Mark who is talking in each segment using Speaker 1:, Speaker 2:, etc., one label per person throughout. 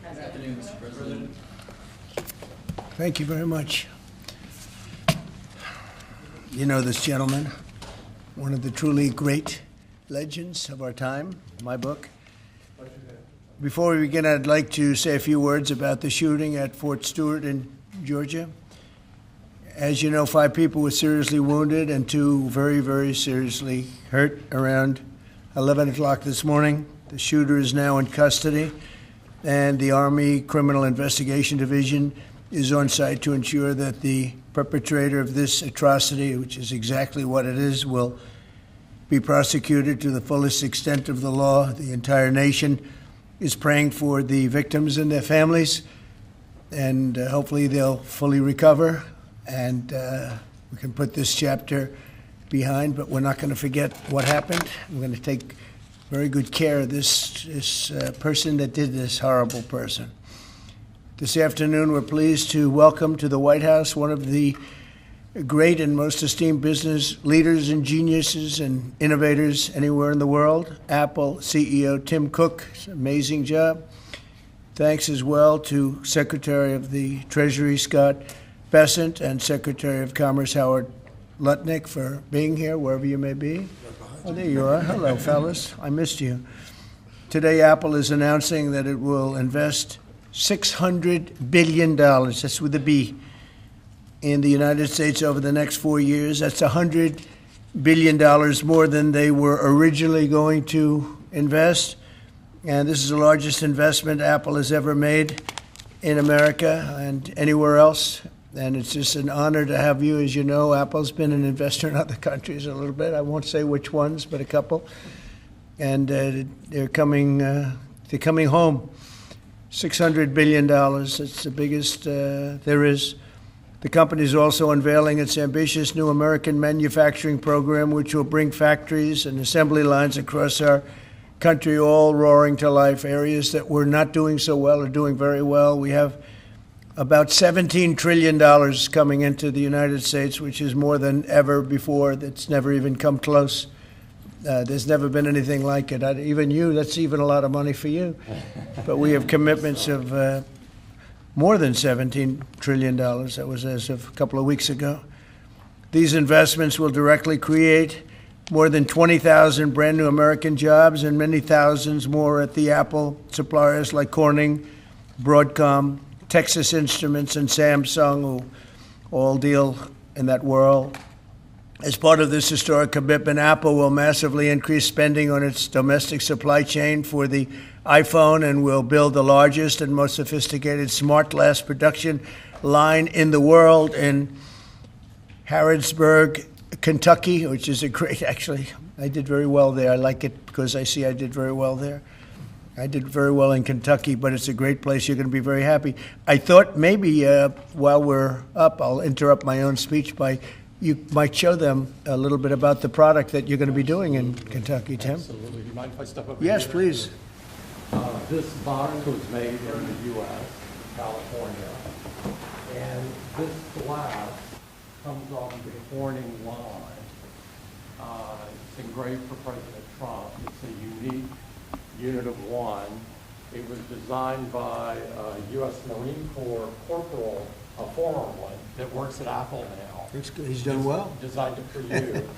Speaker 1: Good afternoon, Mr. President.
Speaker 2: Thank you very much. You know this gentleman, one of the truly great legends of our time, my book. Before we begin, I'd like to say a few words about the shooting at Fort Stewart in Georgia. As you know, 5 people were seriously wounded and 2 very, very seriously hurt around 11 o'clock this morning. The shooter is now in custody, and the Army Criminal Investigation Division is on site to ensure that the perpetrator of this atrocity, which is exactly what it is, will be prosecuted to the fullest extent of the law. The entire nation is praying for the victims and their families, and hopefully they'll fully recover, and we can put this chapter behind, but we're not going to forget what happened. We're going to take very good care of this person that did this horrible person. This afternoon, we're pleased to welcome to the White House one of the great and most esteemed business leaders and geniuses and innovators anywhere in the world, Apple CEO Tim Cook. It's an amazing job. Thanks as well to Secretary of the Treasury Scott Bessent and Secretary of Commerce Howard Lutnick for being here, wherever you may be. Oh, there you are. Hello, fellas. I missed you. Today, Apple is announcing that it will invest $600 billion, that's with a B, in the United States over the next 4 years. That's $100 billion more than they were originally going to invest. And this is the largest investment Apple has ever made in America and anywhere else. And it's just an honor to have you. As you know, Apple's been an investor in other countries a little bit. I won't say which ones, but a couple. And they're coming home. $600 billion. It's the biggest there is. The company is also unveiling its ambitious new American manufacturing program, which will bring factories and assembly lines across our country all roaring to life. Areas that were not doing so well are doing very well. We have about $17 trillion coming into the United States, which is more than ever before. That's never even come close. There's never been anything like it. Even you, that's even a lot of money for you. But we have commitments of more than $17 trillion. That was as of a couple of weeks ago. These investments will directly create more than 20,000 brand new American jobs and many thousands more at the Apple suppliers like Corning, Broadcom, Texas Instruments, and Samsung, who all deal in that world. As part of this historic commitment, Apple will massively increase spending on its domestic supply chain for the iPhone and will build the largest and most sophisticated smart glass production line in the world in Harrodsburg, Kentucky, which is a great, actually, I did very well there. I like it because I did very well there. I did very well in Kentucky, but it's a great place. You're going to be very happy. I thought maybe while we're up, I'll interrupt my own speech by you might show them a little bit about the product that you're going to be doing in Kentucky, Tim.
Speaker 3: Absolutely. Do you mind if I step over
Speaker 2: Yes,
Speaker 3: here?
Speaker 2: please.
Speaker 3: This box was made in the U.S., California, and this glass comes off the Corning line. It's engraved for President Trump. It's a unique unit of one. It was designed by a U.S. Marine Corps corporal, a former one, that works at Apple now.
Speaker 2: That's good. He's done well.
Speaker 3: Designed it for you.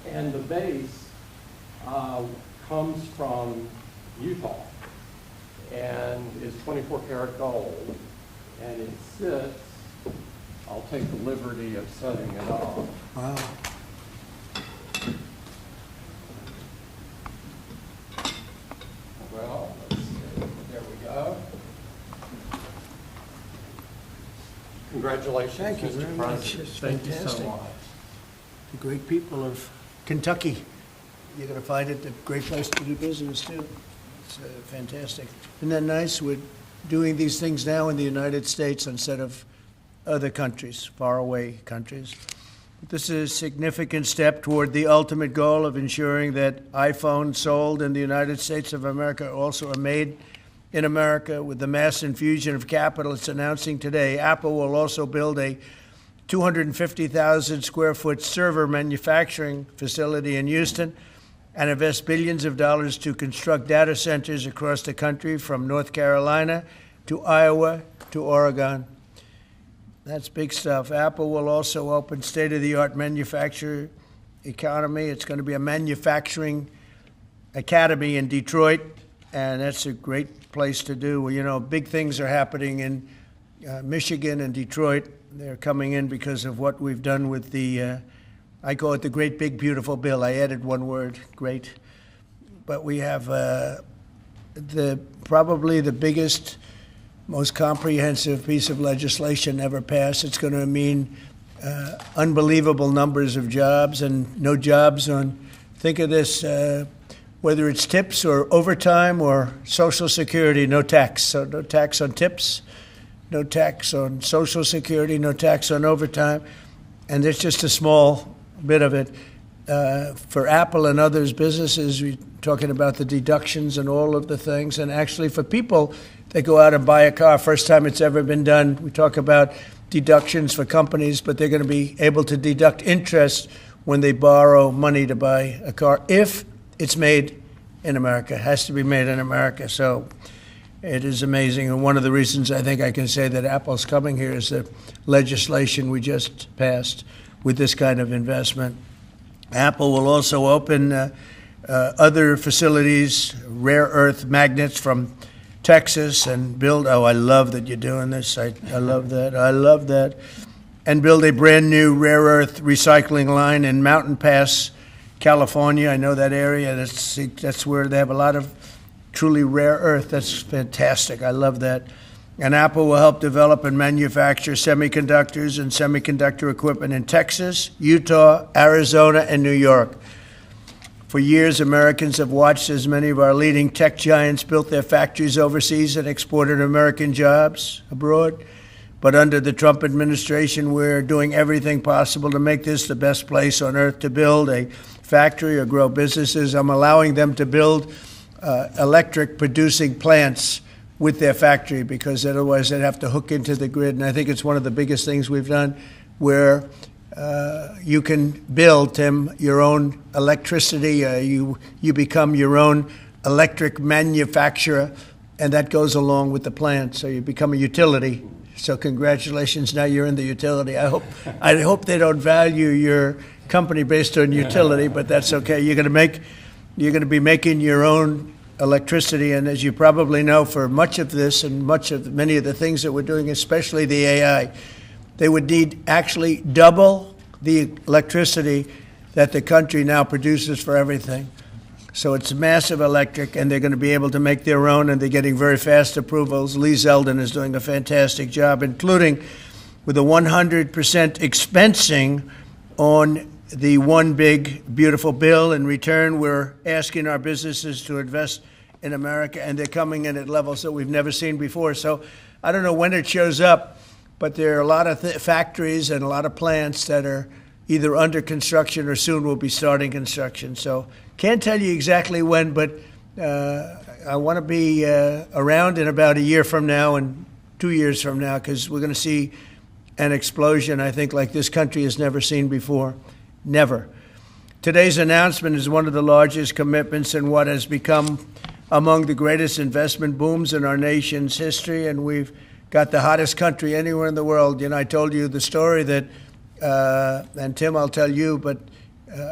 Speaker 3: And the base comes from Utah and is 24 karat gold. And it sits, I'll take the liberty of setting it up.
Speaker 2: Wow.
Speaker 3: Well, let's see. There we go. Congratulations,
Speaker 2: Thank you
Speaker 3: Mr.
Speaker 2: very much.
Speaker 3: President.
Speaker 2: It's
Speaker 3: Thank you
Speaker 2: fantastic.
Speaker 3: so much.
Speaker 2: The great people of Kentucky. You're going to find it a great place to do business, too. It's fantastic. Isn't that nice? We're doing these things now in the United States instead of other countries, faraway countries. This is a significant step toward the ultimate goal of ensuring that iPhones sold in the United States of America also are made in America. With the mass infusion of capital it's announcing today, Apple will also build a 250,000 square foot server manufacturing facility in Houston and invest billions of dollars to construct data centers across the country from North Carolina to Iowa to Oregon. That's big stuff. Apple will also open state-of-the-art manufacturing economy. It's going to be a manufacturing academy in Detroit, and that's a great place to do. Well, you know, big things are happening in Michigan and Detroit. They're coming in because of what we've done with the, I call it the Great Big Beautiful Bill. I added one word, great. But we have probably the biggest, most comprehensive piece of legislation ever passed. It's going to mean unbelievable numbers of jobs and no jobs on, think of this, whether it's tips or overtime or Social Security, no tax. So no tax on tips, no tax on Social Security, no tax on overtime. And there's just a small bit of it. For Apple and others businesses, we're talking about the deductions and all of the things. And actually for people that go out and buy a car, first time it's ever been done, we talk about deductions for companies, but they're going to be able to deduct interest when they borrow money to buy a car if it's made in America. It has to be made in America. So it is amazing. And one of the reasons I think I can say that Apple's coming here is the legislation we just passed with this kind of investment. Apple will also open other facilities, rare earth magnets from Texas, and build, oh, I love that you're doing this. I love that. I love that. And build a brand new rare earth recycling line in Mountain Pass, California. I know that area. That's where they have a lot of truly rare earth. That's fantastic. I love that. And Apple will help develop and manufacture semiconductors and semiconductor equipment in Texas, Utah, Arizona, and New York. For years, Americans have watched as many of our leading tech giants built their factories overseas and exported American jobs abroad. But under the Trump administration, we're doing everything possible to make this the best place on earth to build a factory or grow businesses. I'm allowing them to build electric producing plants with their factory, because otherwise they'd have to hook into the grid. And I think it's one of the biggest things we've done, where you can build, Tim, your own electricity. You become your own electric manufacturer, and that goes along with the plant. So you become a utility. So congratulations, now you're in the utility. I hope they don't value your company based on utility, but that's okay. You're going to be making your own electricity, and as you probably know, for much of this and many of the things that we're doing, especially the AI, they would need actually double the electricity that the country now produces for everything. So it's massive electric, and they're going to be able to make their own, and they're getting very fast approvals. Lee Zeldin is doing a fantastic job, including with a 100% expensing on the one big beautiful bill. In return, we're asking our businesses to invest in America, and they're coming in at levels that we've never seen before. So I don't know when it shows up, but there are a lot of factories and a lot of plants that are either under construction or soon will be starting construction. So can't tell you exactly when, but I want to be around in about a year from now and 2 years from now, because we're going to see an explosion, I think, like this country has never seen before. Never. Today's announcement is one of the largest commitments in what has become among the greatest investment booms in our nation's history, and we've got the hottest country anywhere in the world. You know, I told you the story that, and Tim, I'll tell you, but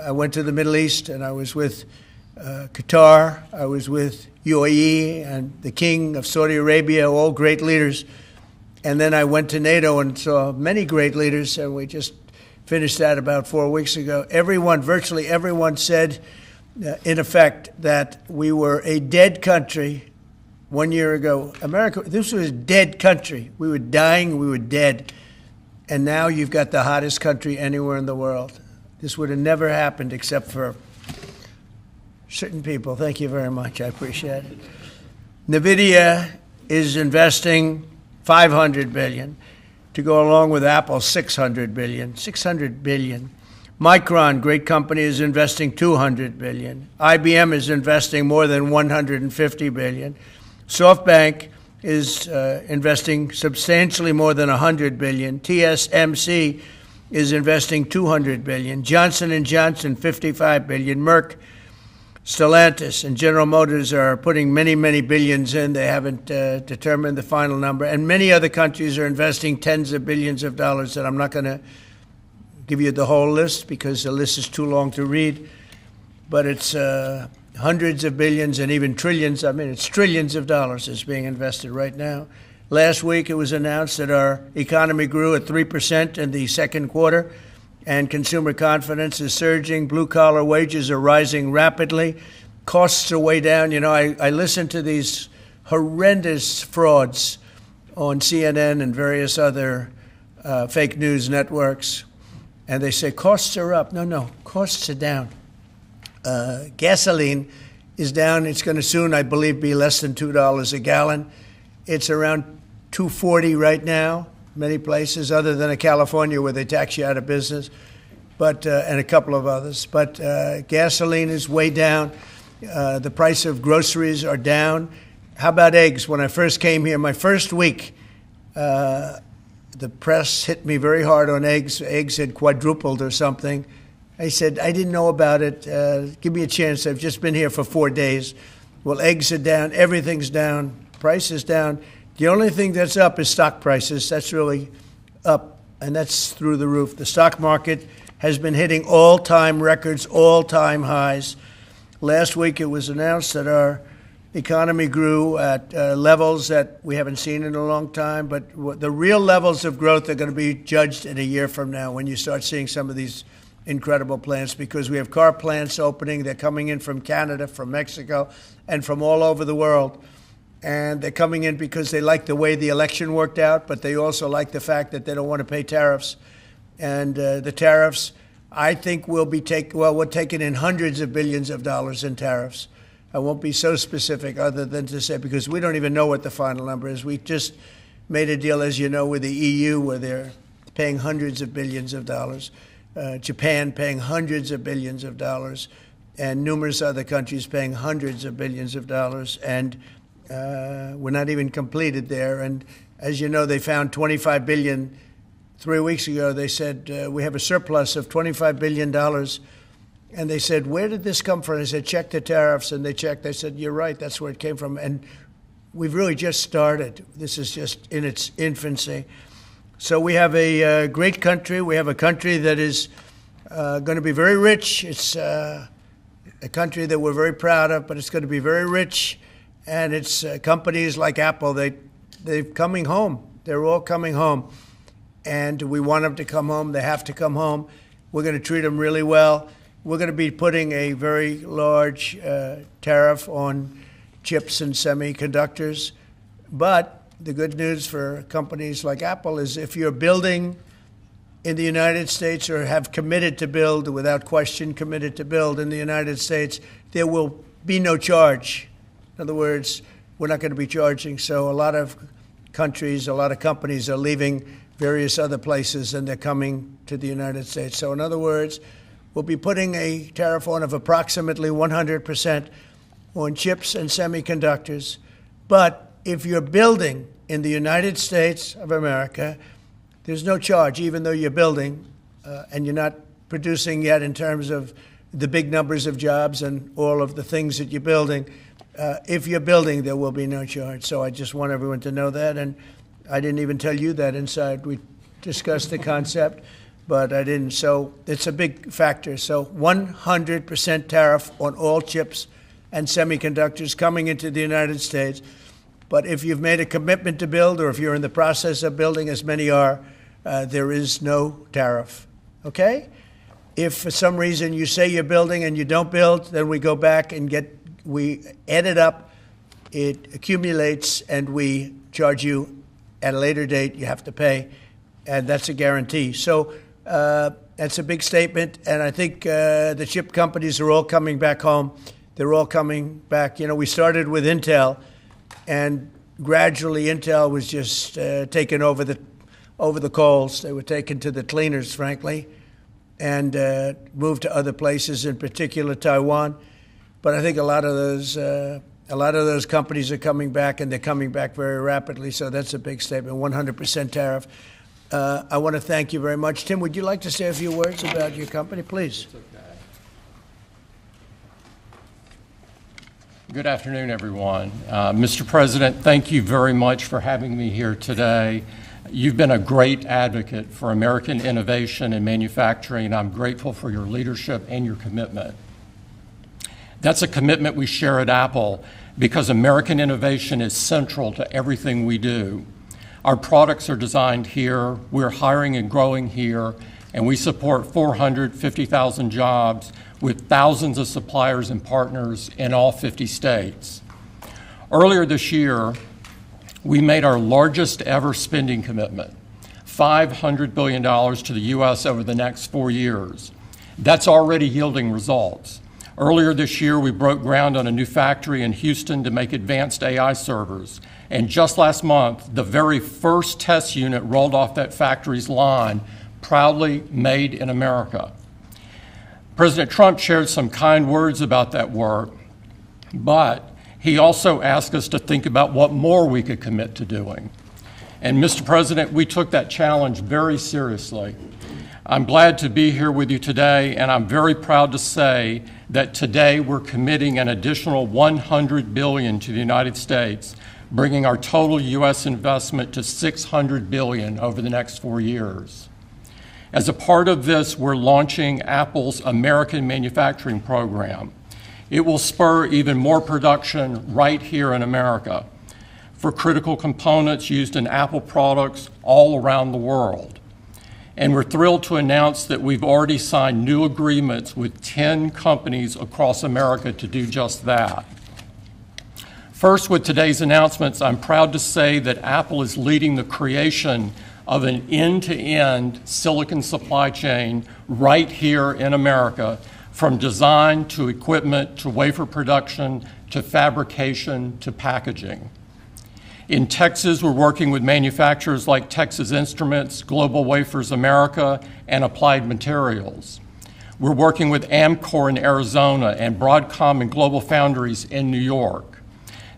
Speaker 2: I went to the Middle East, and I was with Qatar, I was with UAE, and the King of Saudi Arabia, all great leaders. And then I went to NATO and saw many great leaders, and we just finished that about 4 weeks ago. Everyone, virtually everyone, said, in effect, that we were a dead country 1 year ago. America, this was a dead country. We were dying, we were dead. And now you've got the hottest country anywhere in the world. This would have never happened except for certain people. Thank you very much. I appreciate it. NVIDIA is investing $500 billion to go along with Apple's $600 billion. $600 billion. Micron, great company, is investing $200 billion. IBM is investing more than $150 billion. SoftBank is investing substantially more than $100 billion. TSMC is investing $200 billion. Johnson & Johnson, $55 billion. Merck, Stellantis, and General Motors are putting many, many billions in. They haven't determined the final number. And many other countries are investing tens of billions of dollars, and I'm not going to give you the whole list because the list is too long to read. But it's hundreds of billions and even trillions. I mean, it's trillions of dollars is being invested right now. Last week, it was announced that our economy grew at 3% in the second quarter, and consumer confidence is surging. Blue-collar wages are rising rapidly. Costs are way down. You know, I listen to these horrendous frauds on CNN and various other fake news networks, and they say costs are up. No, costs are down. Gasoline is down. It's going to soon, I believe, be less than $2 a gallon. It's around $2.40 right now. Many places, other than California, where they tax you out of business, but and a couple of others. But gasoline is way down. The price of groceries are down. How about eggs? When I first came here, my first week, the press hit me very hard on eggs. Eggs had quadrupled or something. I said, I didn't know about it. Give me a chance. I've just been here for 4 days. Well, eggs are down. Everything's down. Price is down. The only thing that's up is stock prices. That's really up, and that's through the roof. The stock market has been hitting all-time records, all-time highs. Last week it was announced that our economy grew at levels that we haven't seen in a long time, but the real levels of growth are going to be judged in a year from now when you start seeing some of these incredible plants, because we have car plants opening. They're coming in from Canada, from Mexico, and from all over the world. And they're coming in because they like the way the election worked out, but they also like the fact that they don't want to pay tariffs. And the tariffs, I think, we're taking in hundreds of billions of dollars in tariffs. I won't be so specific other than to say, because we don't even know what the final number is. We just made a deal, as you know, with the EU, where they're paying hundreds of billions of dollars. Japan paying hundreds of billions of dollars, and numerous other countries paying hundreds of billions of dollars. And we're not even completed there. And as you know, they found $25 billion 3 weeks ago. They said, we have a surplus of $25 billion. And they said, where did this come from? I said, check the tariffs. And they checked. They said, you're right, that's where it came from. And we've really just started. This is just in its infancy. So we have a great country. We have a country that is going to be very rich. It's a country that we're very proud of, but it's going to be very rich. And it's companies like Apple, they're coming home. They're all coming home. And we want them to come home. They have to come home. We're going to treat them really well. We're going to be putting a very large tariff on chips and semiconductors. But the good news for companies like Apple is if you're building in the United States or have committed to build, without question committed to build in the United States, there will be no charge. In other words, we're not going to be charging. So a lot of countries, a lot of companies are leaving various other places and they're coming to the United States. So in other words, we'll be putting a tariff on of approximately 100% on chips and semiconductors. But if you're building in the United States of America, there's no charge, even though you're building and you're not producing yet in terms of the big numbers of jobs and all of the things that you're building. If you're building, there will be no charge. So I just want everyone to know that. And I didn't even tell you that inside. We discussed the concept, but I didn't. So it's a big factor. So 100% tariff on all chips and semiconductors coming into the United States. But if you've made a commitment to build, or if you're in the process of building, as many are, there is no tariff. Okay? If for some reason you say you're building and you don't build, then we go back and we add it up, it accumulates, and we charge you at a later date. You have to pay, and that's a guarantee. So that's a big statement, and I think the chip companies are all coming back home. They're all coming back. You know, we started with Intel, and gradually Intel was just taken over the coals. They were taken to the cleaners, frankly, and moved to other places, in particular Taiwan. But I think a lot of those companies are coming back, and they're coming back very rapidly. So that's a big statement. 100% tariff. I want to thank you very much. Tim, would you like to say a few words about your company, please?
Speaker 3: Okay. Good afternoon, everyone. Mr. President, thank you very much for having me here today. You've been a great advocate for American innovation and manufacturing, and I'm grateful for your leadership and your commitment. That's a commitment we share at Apple because American innovation is central to everything we do. Our products are designed here, we're hiring and growing here, and we support 450,000 jobs with thousands of suppliers and partners in all 50 states. Earlier this year, we made our largest ever spending commitment, $500 billion to the U.S. over the next 4 years. That's already yielding results. Earlier this year, we broke ground on a new factory in Houston to make advanced AI servers. And just last month, the very first test unit rolled off that factory's line, proudly made in America. President Trump shared some kind words about that work, but he also asked us to think about what more we could commit to doing. And Mr. President, we took that challenge very seriously. I'm glad to be here with you today, and I'm very proud to say that today we're committing an additional $100 billion to the United States, bringing our total U.S. investment to $600 billion over the next 4 years. As a part of this, we're launching Apple's American Manufacturing Program. It will spur even more production right here in America for critical components used in Apple products all around the world. And we're thrilled to announce that we've already signed new agreements with 10 companies across America to do just that. First, with today's announcements, I'm proud to say that Apple is leading the creation of an end-to-end silicon supply chain right here in America, from design to equipment to wafer production to fabrication to packaging. In Texas, we're working with manufacturers like Texas Instruments, Global Wafers America, and Applied Materials. We're working with Amcor in Arizona and Broadcom and Global Foundries in New York.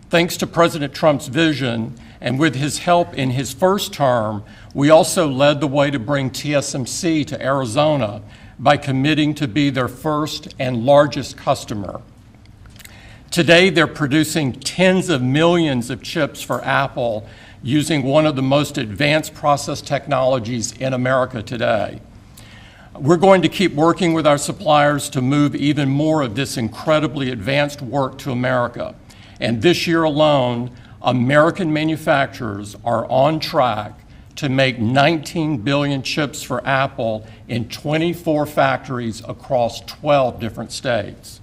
Speaker 3: Thanks to President Trump's vision, and with his help in his first term, we also led the way to bring TSMC to Arizona by committing to be their first and largest customer. Today, they're producing tens of millions of chips for Apple using one of the most advanced process technologies in America today. We're going to keep working with our suppliers to move even more of this incredibly advanced work to America. And this year alone, American manufacturers are on track to make 19 billion chips for Apple in 24 factories across 12 different states.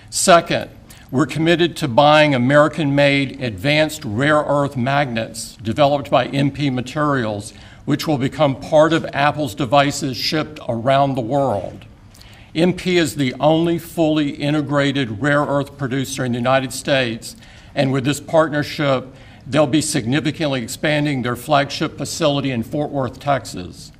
Speaker 3: Second, we're committed to buying American-made advanced rare earth magnets developed by MP Materials, which will become part of Apple's devices shipped around the world. MP is the only fully integrated rare earth producer in the United States, and with this partnership, they'll be significantly expanding their flagship facility in Fort Worth, Texas.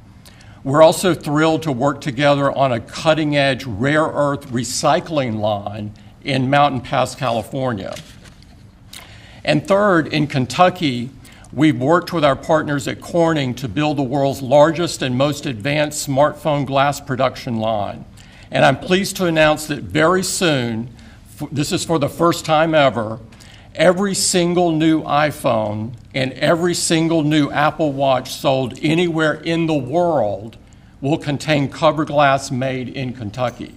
Speaker 3: We're also thrilled to work together on a cutting-edge rare earth recycling line in Mountain Pass, California. And third, in Kentucky, we've worked with our partners at Corning to build the world's largest and most advanced smartphone glass production line. And I'm pleased to announce that very soon, this is for the first time ever, every single new iPhone and every single new Apple Watch sold anywhere in the world will contain cover glass made in Kentucky.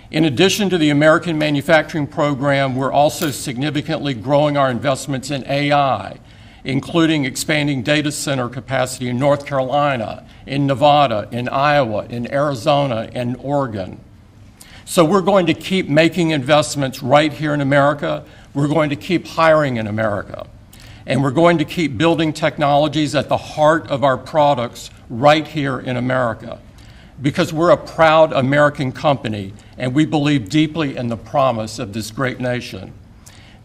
Speaker 3: In addition to the American manufacturing program, we're also significantly growing our investments in AI, including expanding data center capacity in North Carolina, in Nevada, in Iowa, in Arizona, and Oregon. So we're going to keep making investments right here in America. We're going to keep hiring in America. And we're going to keep building technologies at the heart of our products right here in America. Because we're a proud American company, and we believe deeply in the promise of this great nation.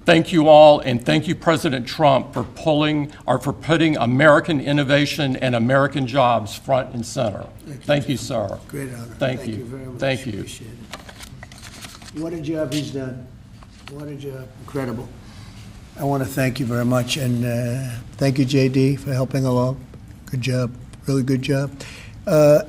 Speaker 3: Thank you all, and thank you, President Trump, for putting American innovation and American jobs front and center. Thank you, sir.
Speaker 2: Great honor.
Speaker 3: Thank you.
Speaker 2: Very much.
Speaker 3: Thank you.
Speaker 2: Appreciate it. What a job he's done. What a job. Incredible. I want to thank you very much, and thank you, JD, for helping along. Good job. Really good job.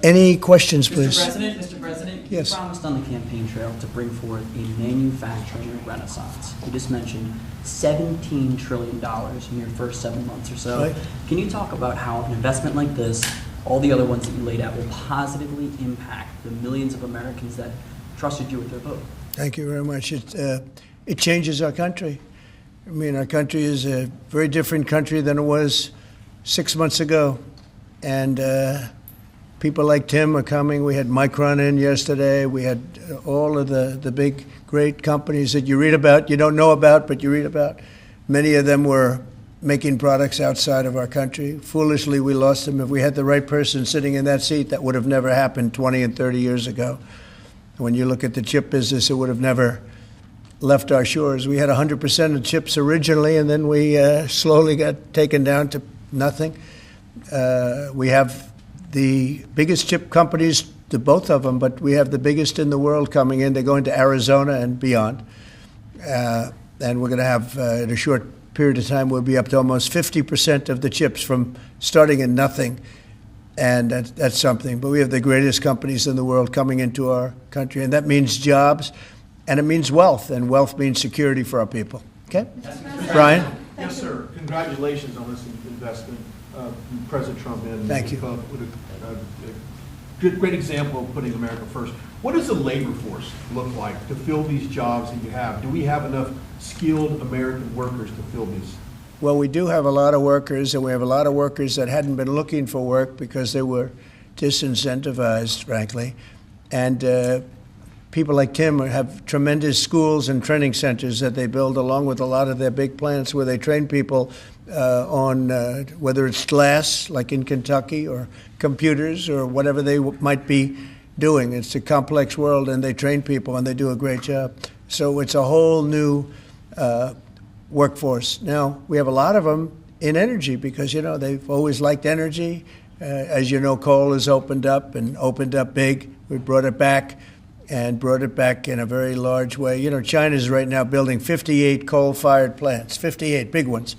Speaker 2: Any questions, please?
Speaker 1: Mr. President,
Speaker 2: Yes.
Speaker 1: you promised on the campaign trail to bring forth a manufacturing renaissance. You just mentioned $17 trillion in your first 7 months or so.
Speaker 2: Right.
Speaker 1: Can you talk about how an investment like this, all the other ones that you laid out, will positively impact the millions of Americans that trusted you with their vote?
Speaker 2: Thank you very much. It changes our country. I mean, our country is a very different country than it was 6 months ago. And people like Tim are coming. We had Micron in yesterday. We had all of the big, great companies that you read about, you don't know about, but you read about. Many of them were making products outside of our country. Foolishly, we lost them. If we had the right person sitting in that seat, that would have never happened 20 and 30 years ago. When you look at the chip business, it would have never left our shores. We had 100% of chips originally, and then we slowly got taken down to nothing. We have the biggest chip companies, the both of them, but we have the biggest in the world coming in. They're going to Arizona and beyond. And we're going to have, in a short period of time, we'll be up to almost 50% of the chips from starting in nothing. And that's something. But we have the greatest companies in the world coming into our country. And that means jobs, and it means wealth. And wealth means security for our people. Okay? Brian?
Speaker 4: Yes, sir. Congratulations on this investment. President Trump in.
Speaker 2: Thank you.
Speaker 4: With a great example of putting America first. What does the labor force look like to fill these jobs that you have? Do we have enough skilled American workers to fill these?
Speaker 2: Well, we do have a lot of workers, and we have a lot of workers that hadn't been looking for work because they were disincentivized, frankly. And people like Tim have tremendous schools and training centers that they build along with a lot of their big plants where they train people on whether it's glass, like in Kentucky, or computers, or whatever they might be doing. It's a complex world, and they train people, and they do a great job. So it's a whole new workforce. Now, we have a lot of them in energy because, you know, they've always liked energy. As you know, coal has opened up big. We brought it back and brought it back in a very large way. You know, China's right now building 58 coal-fired plants, 58 big ones.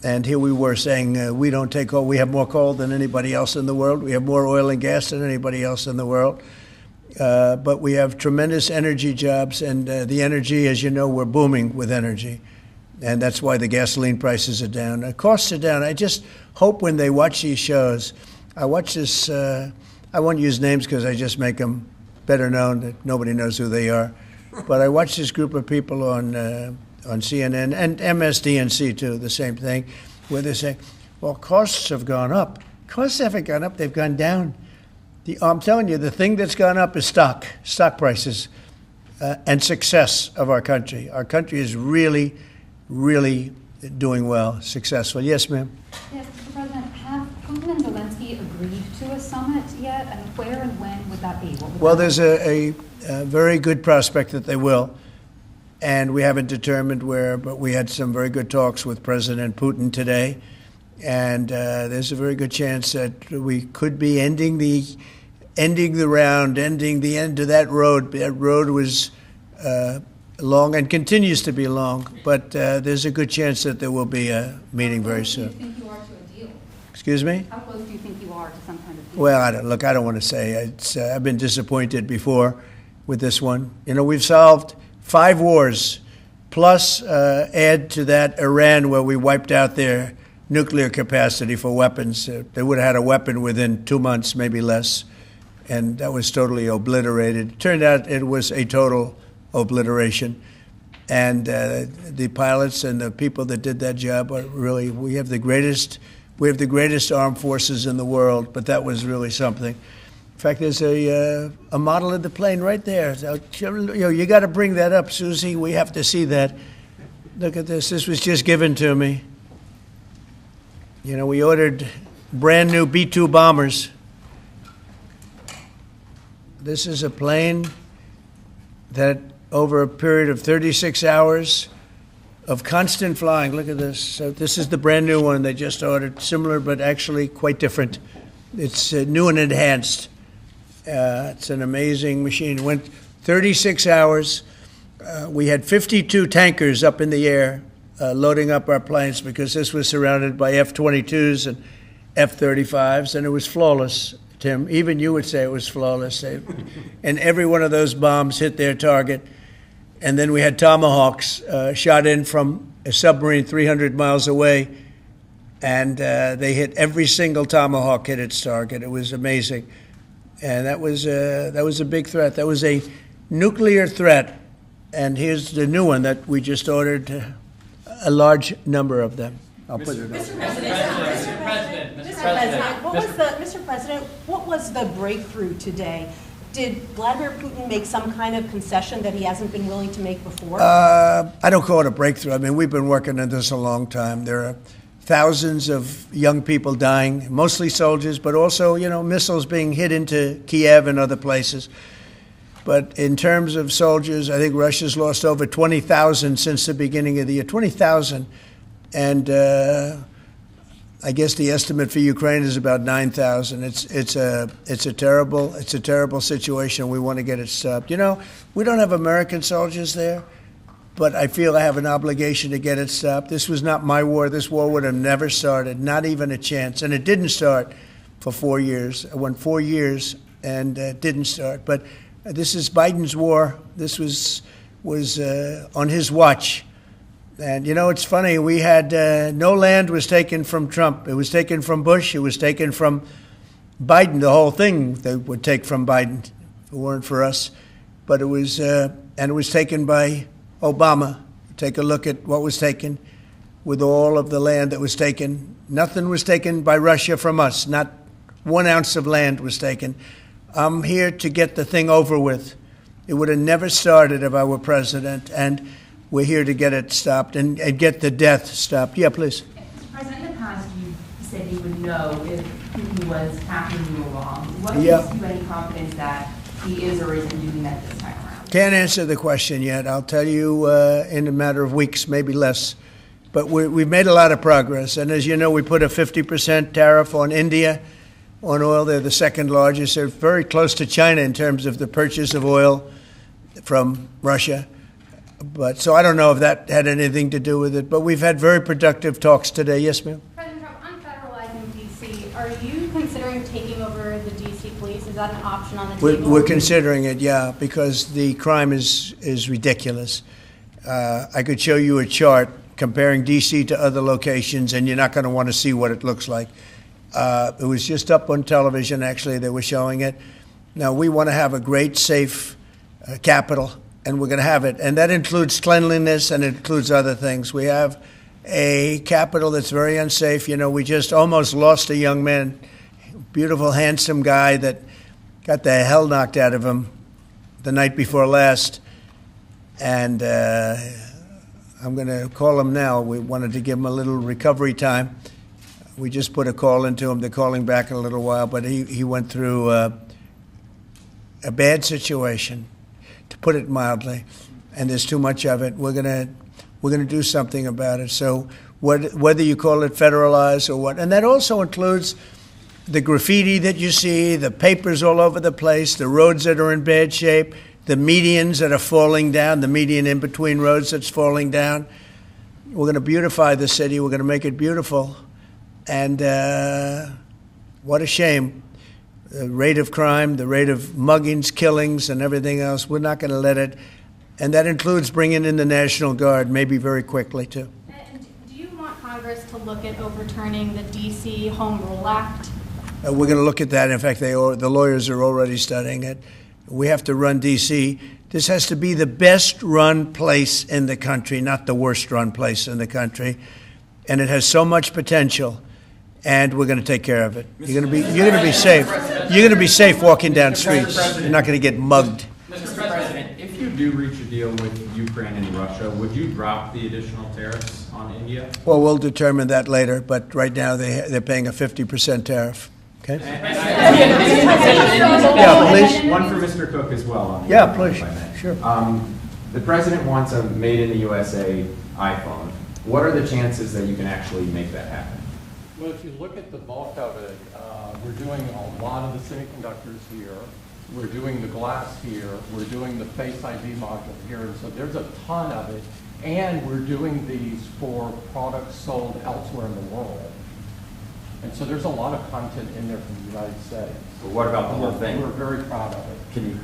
Speaker 2: And here we were saying we don't take coal. We have more coal than anybody else in the world. We have more oil and gas than anybody else in the world. But we have tremendous energy jobs, and the energy, as you know, we're booming with energy. And that's why the gasoline prices are down. The costs are down. I just hope when they watch these shows, I watch this, I won't use names because I just make them better known that nobody knows who they are. But I watch this group of people on CNN and MSDNC too, the same thing, where they say, well, costs have gone up. Costs haven't gone up, they've gone down. I'm telling you, the thing that's gone up is stock prices, and success of our country. Our country is really doing well, successful. Yes, ma'am?
Speaker 5: Yes, Mr. President, have Putin and Zelensky agreed to a summit yet? And where and when would that be? What would
Speaker 2: Well,
Speaker 5: that
Speaker 2: there's a very good prospect that they will, and we haven't determined where, but we had some very good talks with President Putin today, and there's a very good chance that we could be ending the round, ending the end of that road. That road was long and continues to be long, but there's a good chance that there will be a meeting very soon.
Speaker 5: How close do you think you are to a deal?
Speaker 2: Excuse me?
Speaker 5: How close do you think you are to some kind of deal?
Speaker 2: Well, I don't want to say. I've been disappointed before with this one. You know, we've solved 5 wars, plus add to that Iran, where we wiped out their nuclear capacity for weapons. They would have had a weapon within 2 months, maybe less, and that was totally obliterated. It turned out it was a total obliteration. And the pilots and the people that did that job are really, we have the greatest armed forces in the world, but that was really something. In fact, there's a model of the plane right there. So, you got to bring that up, Susie. We have to see that. Look at this. This was just given to me. You know, we ordered brand new B-2 bombers. This is a plane that over a period of 36 hours of constant flying. Look at this. So this is the brand new one they just ordered. Similar, but actually quite different. It's new and enhanced. It's an amazing machine. It went 36 hours. We had 52 tankers up in the air loading up our planes because this was surrounded by F-22s and F-35s, and it was flawless, Tim. Even you would say it was flawless. And every one of those bombs hit their target. And then we had Tomahawks shot in from a submarine 300 miles away, and they hit every single Tomahawk hit its target. It was amazing. And that was a big threat. That was a nuclear threat. And here's the new one that we just ordered, a large number of them. I'll put it up.
Speaker 6: Mr. President, what was the breakthrough today? Did Vladimir Putin make some kind of concession that he hasn't been willing to make before?
Speaker 2: I don't call it a breakthrough. I mean, we've been working on this a long time. There are thousands of young people dying, mostly soldiers, but also, missiles being hit into Kiev and other places. But in terms of soldiers, I think Russia's lost over 20,000 since the beginning of the year. 20,000. And I guess the estimate for Ukraine is about 9,000. It's a terrible situation. We want to get it stopped. We don't have American soldiers there, but I feel I have an obligation to get it stopped. This was not my war. This war would have never started, not even a chance. And it didn't start for 4 years. It went 4 years and didn't start. But this is Biden's war. This was on his watch. And, it's funny, we had no land was taken from Trump. It was taken from Bush. It was taken from Biden. The whole thing they would take from Biden if it weren't for us. But it was taken by Obama. Take a look at what was taken with all of the land that was taken. Nothing was taken by Russia from us. Not 1 ounce of land was taken. I'm here to get the thing over with. It would have never started if I were president, and we're here to get it stopped and get the death stopped. Yeah, please.
Speaker 7: Mr. President, in the past, you said you would know if Putin was tackling you along. What gives you any confidence that he is or isn't doing that this time around?
Speaker 2: Can't answer the question yet. I'll tell you in a matter of weeks, maybe less. But we've made a lot of progress. And as you know, we put a 50% tariff on India on oil. They're the second largest. They're very close to China in terms of the purchase of oil from Russia. But so I don't know if that had anything to do with it. But we've had very productive talks today. Yes, ma'am?
Speaker 5: President Trump, on federalizing D.C., are you considering taking over the D.C. police? Is that an option on the table?
Speaker 2: We're considering it, yeah, because the crime is ridiculous. I could show you a chart comparing D.C. to other locations, and you're not going to want to see what it looks like. It was just up on television, actually. They were showing it. Now, we want to have a great, safe capital, and we're going to have it. And that includes cleanliness, and it includes other things. We have a capital that's very unsafe. We just almost lost a young man, beautiful, handsome guy that got the hell knocked out of him the night before last. And I'm going to call him now. We wanted to give him a little recovery time. We just put a call into him. They're calling back in a little while, but he went through a bad situation, to put it mildly, and there's too much of it. We're gonna do something about it. So whether you call it federalized or what, and that also includes the graffiti that you see, the papers all over the place, the roads that are in bad shape, the medians that are falling down, the median in between roads that's falling down. We're going to beautify the city. We're going to make it beautiful. And what a shame. The rate of crime, the rate of muggings, killings, and everything else, we're not going to let it. And that includes bringing in the National Guard, maybe very quickly, too.
Speaker 5: And do you want Congress to look at overturning the D.C. Home Rule Act?
Speaker 2: We're going to look at that. In fact, the lawyers are already studying it. We have to run D.C. This has to be the best-run place in the country, not the worst-run place in the country. And it has so much potential, and we're going to take care of it. You're going to be safe. You're going to be safe walking down streets. You're not going to get mugged.
Speaker 8: Mr. President, if you do reach a deal with Ukraine and Russia, would you drop the additional tariffs on India?
Speaker 2: Well, we'll determine that later, but right now they're paying a 50% tariff. Okay?
Speaker 8: Yeah, please. One for Mr. Cook as well. On the
Speaker 2: Yeah, please.
Speaker 8: if I may.
Speaker 2: Sure.
Speaker 8: The president wants a made in the USA iPhone. What are the chances that you can actually make that happen?
Speaker 3: Well, if you look at the bulk of it, we're doing a lot of the semiconductors here. We're doing the glass here. We're doing the Face ID module here. And so there's a ton of it. And we're doing these for products sold elsewhere in the world. And so there's a lot of content in there from the United States.
Speaker 8: But what about the whole thing?
Speaker 3: We're very proud of it.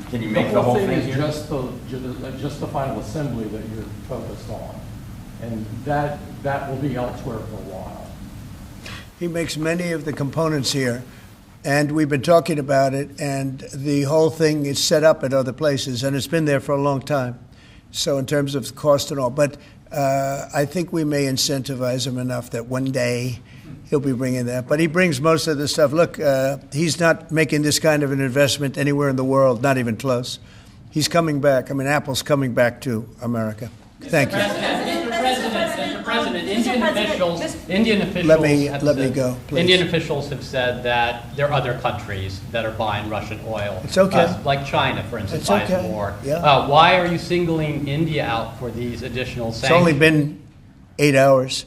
Speaker 8: Can you make the whole thing
Speaker 3: is
Speaker 8: here?
Speaker 3: just the final assembly that you're focused on. And that will be elsewhere for a while.
Speaker 2: He makes many of the components here, and we've been talking about it, and the whole thing is set up at other places, and it's been there for a long time. So in terms of cost and all, but I think we may incentivize him enough that one day he'll be bringing that. But he brings most of the stuff. Look, he's not making this kind of an investment anywhere in the world, not even close. He's coming back. I mean, Apple's coming back to America. Thank you.
Speaker 9: Mr. President, Indian officials have said that there are other countries that are buying Russian oil.
Speaker 2: It's okay.
Speaker 9: Like China, for instance,
Speaker 2: It's
Speaker 9: buys
Speaker 2: okay.
Speaker 9: more.
Speaker 2: Yeah.
Speaker 9: Why are you singling India out for these additional sanctions?
Speaker 2: It's only been 8 hours.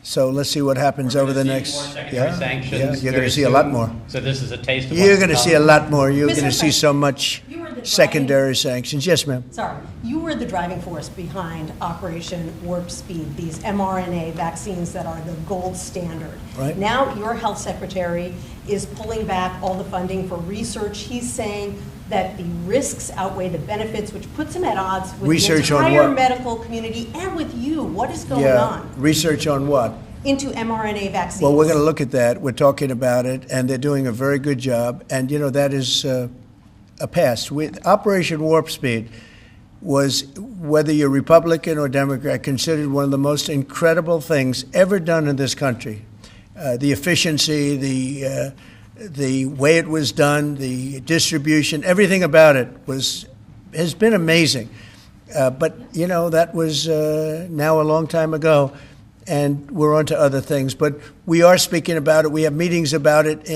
Speaker 2: So let's see what happens over the next.
Speaker 9: More secondary sanctions
Speaker 2: you're going to see a
Speaker 9: soon.
Speaker 2: lot more.
Speaker 9: So this is a taste of
Speaker 2: You're
Speaker 9: what's
Speaker 2: going to
Speaker 9: to
Speaker 2: see
Speaker 9: come.
Speaker 2: a lot more. You're
Speaker 6: Mr.
Speaker 2: going to see so much
Speaker 6: You were the
Speaker 2: secondary sanctions. Yes, ma'am.
Speaker 6: Sorry, you were the driving force behind Operation Warp Speed, these mRNA vaccines that are the gold standard.
Speaker 2: Right.
Speaker 6: Now your health secretary is pulling back all the funding for research. He's saying that the risks outweigh the benefits, which puts him at odds with
Speaker 2: Research
Speaker 6: the
Speaker 2: on
Speaker 6: entire
Speaker 2: what?
Speaker 6: medical community and with you. What is going
Speaker 2: Yeah.
Speaker 6: on
Speaker 2: Research on what?
Speaker 6: into mRNA vaccines?
Speaker 2: Well, we're going to look at that. We're talking about it, and they're doing a very good job. And, you know, that is a past. Operation Warp Speed was, whether you're Republican or Democrat, considered one of the most incredible things ever done in this country. The efficiency, the way it was done, the distribution, everything about it has been amazing. But, you know, that was now a long time ago. And we're on to other things. But we are speaking about it. We have meetings about it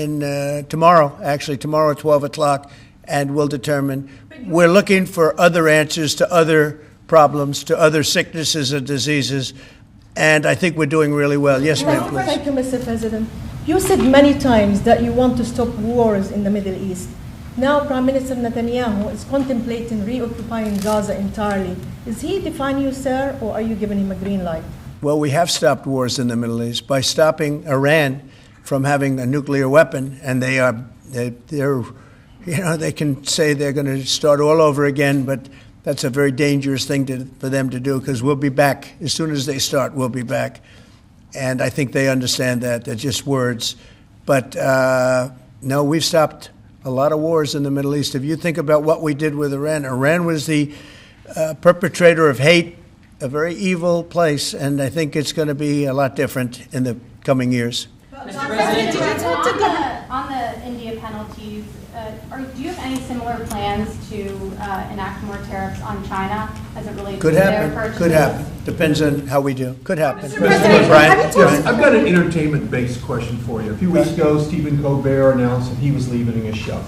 Speaker 2: tomorrow at 12 o'clock, and we'll determine. We're looking for other answers to other problems, to other sicknesses and diseases, and I think we're doing really well. Yes, ma'am, please.
Speaker 10: Thank you, Mr. President. You said many times that you want to stop wars in the Middle East. Now, Prime Minister Netanyahu is contemplating reoccupying Gaza entirely. Is he defying you, sir, or are you giving him a green light?
Speaker 2: Well, we have stopped wars in the Middle East by stopping Iran from having a nuclear weapon, and they're they can say they're going to start all over again, but that's a very dangerous thing for them to do, because we'll be back. As soon as they start, we'll be back. And I think they understand that. They're just words. But no, we've stopped a lot of wars in the Middle East. If you think about what we did with Iran, Iran was the perpetrator of hate, a very evil place, and I think it's going to be a lot different in the coming years.
Speaker 5: On the India penalties, do you have any similar plans to enact more tariffs on China? as it relates to
Speaker 2: Could
Speaker 5: their
Speaker 2: happen,
Speaker 5: purchases?
Speaker 2: could happen. Depends on how we do. Could happen.
Speaker 10: President,
Speaker 2: Brian?
Speaker 10: have you
Speaker 4: Yes, I've got an entertainment-based question for you. A few weeks ago, Stephen Colbert announced that he was leaving his show.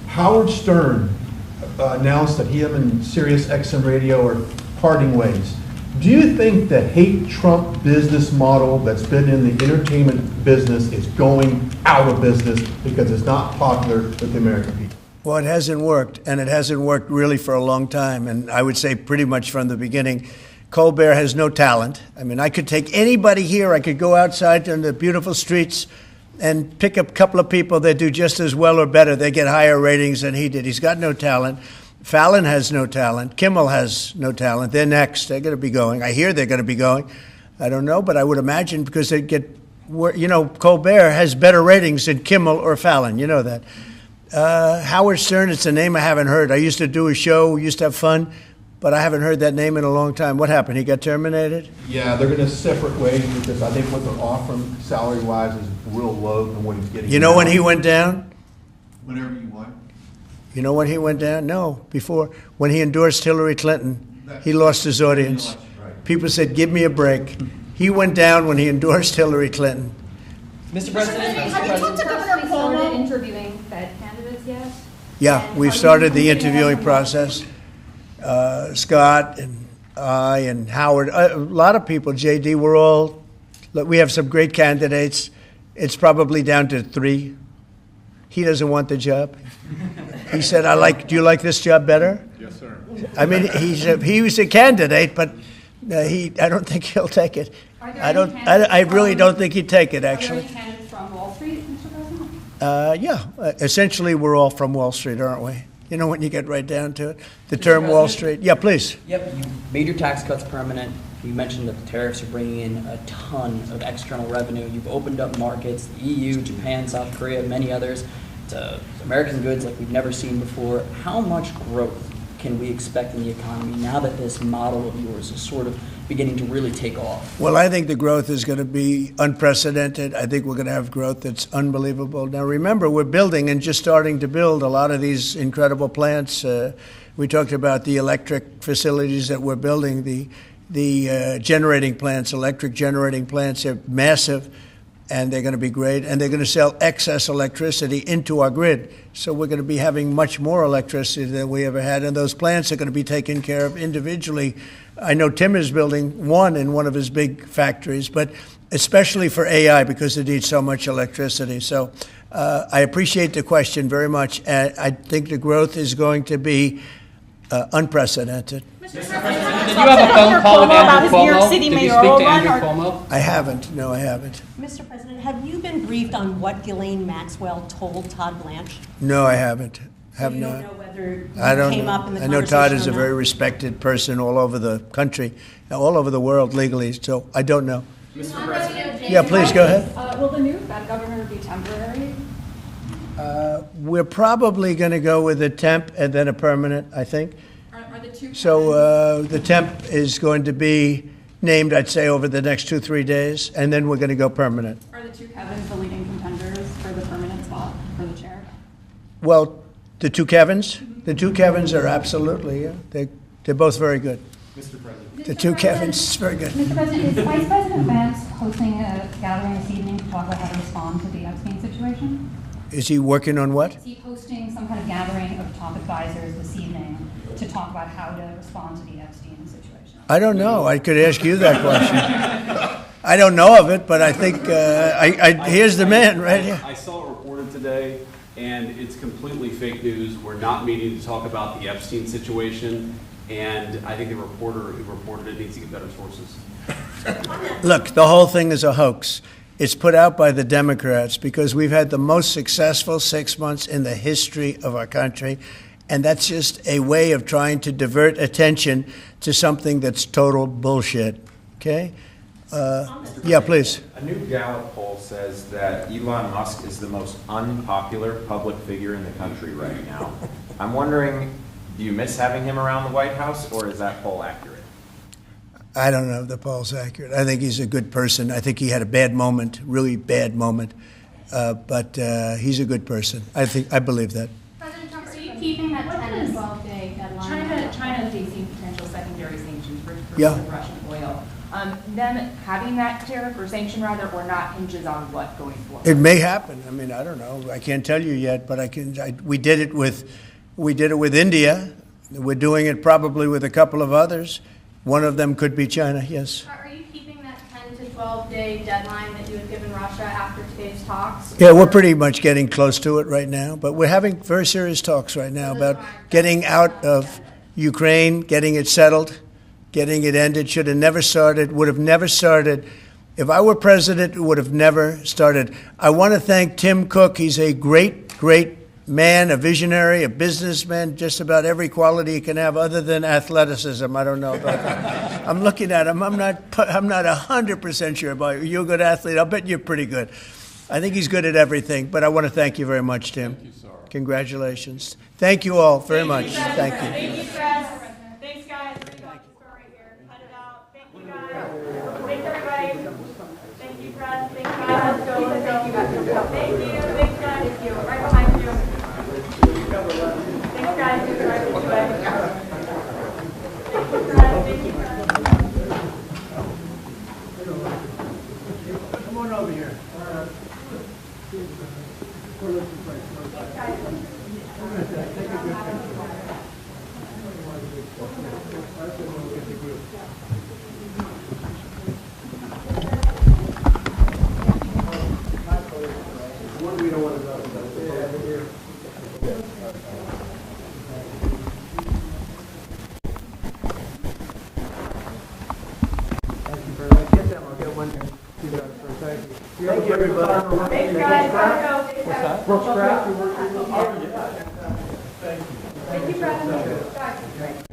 Speaker 4: Howard Stern announced that he and Sirius XM Radio are parting ways. Do you think the hate Trump business model that's been in the entertainment business is going out of business because it's not popular with the American people?
Speaker 2: Well, it hasn't worked, and it hasn't worked really for a long time, and I would say pretty much from the beginning. Colbert has no talent. I mean, I could take anybody here, I could go outside on the beautiful streets and pick up a couple of people that do just as well or better. They get higher ratings than he did. He's got no talent. Fallon has no talent. Kimmel has no talent. They're next. They're going to be going. I hear they're going to be going. I don't know, but I would imagine because they get, Colbert has better ratings than Kimmel or Fallon. You know that. Howard Stern, it's a name I haven't heard. I used to do a show, we used to have fun, but I haven't heard that name in a long time. What happened? He got terminated?
Speaker 4: Yeah, they're going to separate ways because I think what they're offering salary-wise is real low than what he's getting.
Speaker 2: You know when he went down?
Speaker 4: Whenever you want.
Speaker 2: You know when he went down? No, before. When he endorsed Hillary Clinton, he lost his audience. People said, give me a break. He went down when he endorsed Hillary Clinton.
Speaker 1: Mr. President,
Speaker 10: Have you talked to Governor
Speaker 5: Started
Speaker 10: Cuomo?
Speaker 5: interviewing Fed candidates yet?
Speaker 2: Yeah,
Speaker 5: And
Speaker 2: we've
Speaker 5: are you
Speaker 2: started the
Speaker 5: considering
Speaker 2: interviewing
Speaker 5: them?
Speaker 2: process. Scott and I and Howard, a lot of people, JD, we have some great candidates. It's probably down to 3. He doesn't want the job. He said, do you like this job better?
Speaker 4: Yes, sir.
Speaker 2: I mean, he was a candidate, but I don't think he'll take it.
Speaker 5: Are there
Speaker 2: I
Speaker 5: any
Speaker 2: don't.
Speaker 5: candidates
Speaker 2: I really
Speaker 5: from-
Speaker 2: don't think he'd take it.
Speaker 5: Are there
Speaker 2: Actually,
Speaker 5: any candidates from Wall Street, Mr. President?
Speaker 2: yeah. Essentially, we're all from Wall Street, aren't we? You know, when you get right down to it, the term Wall Street. Yeah, please.
Speaker 1: Yep, you made your tax cuts permanent. You mentioned that the tariffs are bringing in a ton of external revenue. You've opened up markets, the EU, Japan, South Korea, many others, to American goods like we've never seen before. How much growth can we expect in the economy now that this model of yours is sort of beginning to really take off?
Speaker 2: Well, I think the growth is going to be unprecedented. I think we're going to have growth that's unbelievable. Now, remember, we're building and just starting to build a lot of these incredible plants. We talked about the electric facilities that we're building, the generating plants, electric generating plants. They're massive, and they're going to be great. And they're going to sell excess electricity into our grid. So we're going to be having much more electricity than we ever had. And those plants are going to be taken care of individually. I know Tim is building one in one of his big factories, but especially for AI because it needs so much electricity. So I appreciate the question very much. I think the growth is going to be unprecedented.
Speaker 9: Did you have a phone call with Andrew Cuomo? Did you speak to Andrew Cuomo?
Speaker 2: I haven't. No, I haven't.
Speaker 6: Mr. President, have you been briefed on what Ghislaine Maxwell told Todd Blanche?
Speaker 2: No, I haven't. Have
Speaker 6: So you
Speaker 2: not.
Speaker 6: don't know whether
Speaker 2: I don't
Speaker 6: came
Speaker 2: know.
Speaker 6: up in the
Speaker 2: I know Todd
Speaker 6: conversation
Speaker 2: is
Speaker 6: or
Speaker 2: a very
Speaker 6: not?
Speaker 2: respected person all over the country, all over the world legally, so I don't know.
Speaker 5: Mr. President.
Speaker 2: Yeah, please, go ahead.
Speaker 5: Will the new Fed governor be temporary?
Speaker 2: We're probably going to go with a temp and then a permanent, I think.
Speaker 5: Are the two
Speaker 2: So the temp is going to be named, I'd say, over the next 2-3 days, and then we're going to go permanent.
Speaker 5: Are the two Kevins the leading contenders for the permanent spot for the chair?
Speaker 2: Well, the two Kevins? The two Kevins are absolutely, yeah. They're both very good.
Speaker 8: Mr. President.
Speaker 2: The two Kevins, is very good.
Speaker 11: Mr. President, is Vice President Vance hosting a gathering this evening to talk about how to respond to the Epstein situation?
Speaker 2: Is he working on what?
Speaker 11: Is he hosting some kind of gathering of top advisors this evening to talk about how to respond to the Epstein situation?
Speaker 2: I don't know. I could ask you that question. I don't know of it, but I think, here's the man right here.
Speaker 12: I saw it reported today, and it's completely fake news. We're not meeting to talk about the Epstein situation, and I think the reporter who reported it needs to get better sources.
Speaker 2: Look, the whole thing is a hoax. It's put out by the Democrats because we've had the most successful 6 months in the history of our country, and that's just a way of trying to divert attention to something that's total bullshit. Okay? Yeah, please.
Speaker 8: A new Gallup poll says that Elon Musk is the most unpopular public figure in the country right now. I'm wondering, do you miss having him around the White House, or is that poll accurate?
Speaker 2: I don't know if the poll's accurate. I think he's a good person. I think he had a bad moment, really bad moment, but he's a good person. I believe that.
Speaker 5: President Trump, are you keeping that 10 and 12 day deadline?
Speaker 7: China is facing potential second
Speaker 2: Yeah.
Speaker 7: with Russian oil. Them having that tariff or sanction rather, or not, hinges on what going forward?
Speaker 2: It may happen. I mean, I don't know. I can't tell you yet, but we did it with India. We're doing it probably with a couple of others. One of them could be China, yes.
Speaker 5: Are you keeping that 10 to 12-day deadline that you had given Russia after today's talks?
Speaker 2: Yeah, we're pretty much getting close to it right now, but we're having very serious talks right now about getting out of Ukraine, getting it settled, getting it ended. Should have never started, would have never started. If I were president, it would have never started. I want to thank Tim Cook. He's a great, great man, a visionary, a businessman, just about every quality he can have other than athleticism. I don't know about that. I'm looking at him. I'm not 100% sure about you. You're a good athlete. I'll bet you're pretty good. I think he's good at everything, but I want to thank you very much, Tim.
Speaker 3: Thank you, sir.
Speaker 2: Congratulations. Thank you all very much. Thank you.
Speaker 5: Thank you, Chris. Thanks, guys. Right here. Cut it out. Thank you, guys. Thanks, everybody. Thank you, Chris. Thank you, guys. Let's go. Let's go. Thank you. Thanks, guys. Thank you. Right behind you. Thanks, guys. Thank you. Right this way. Thank you, Chris. Thank you, Chris.
Speaker 2: Come on over here. Thank you, everybody.
Speaker 5: Thanks, guys. Gotta go.
Speaker 3: What's that? Brooks Craft?
Speaker 5: Thank you, Chris. Guys.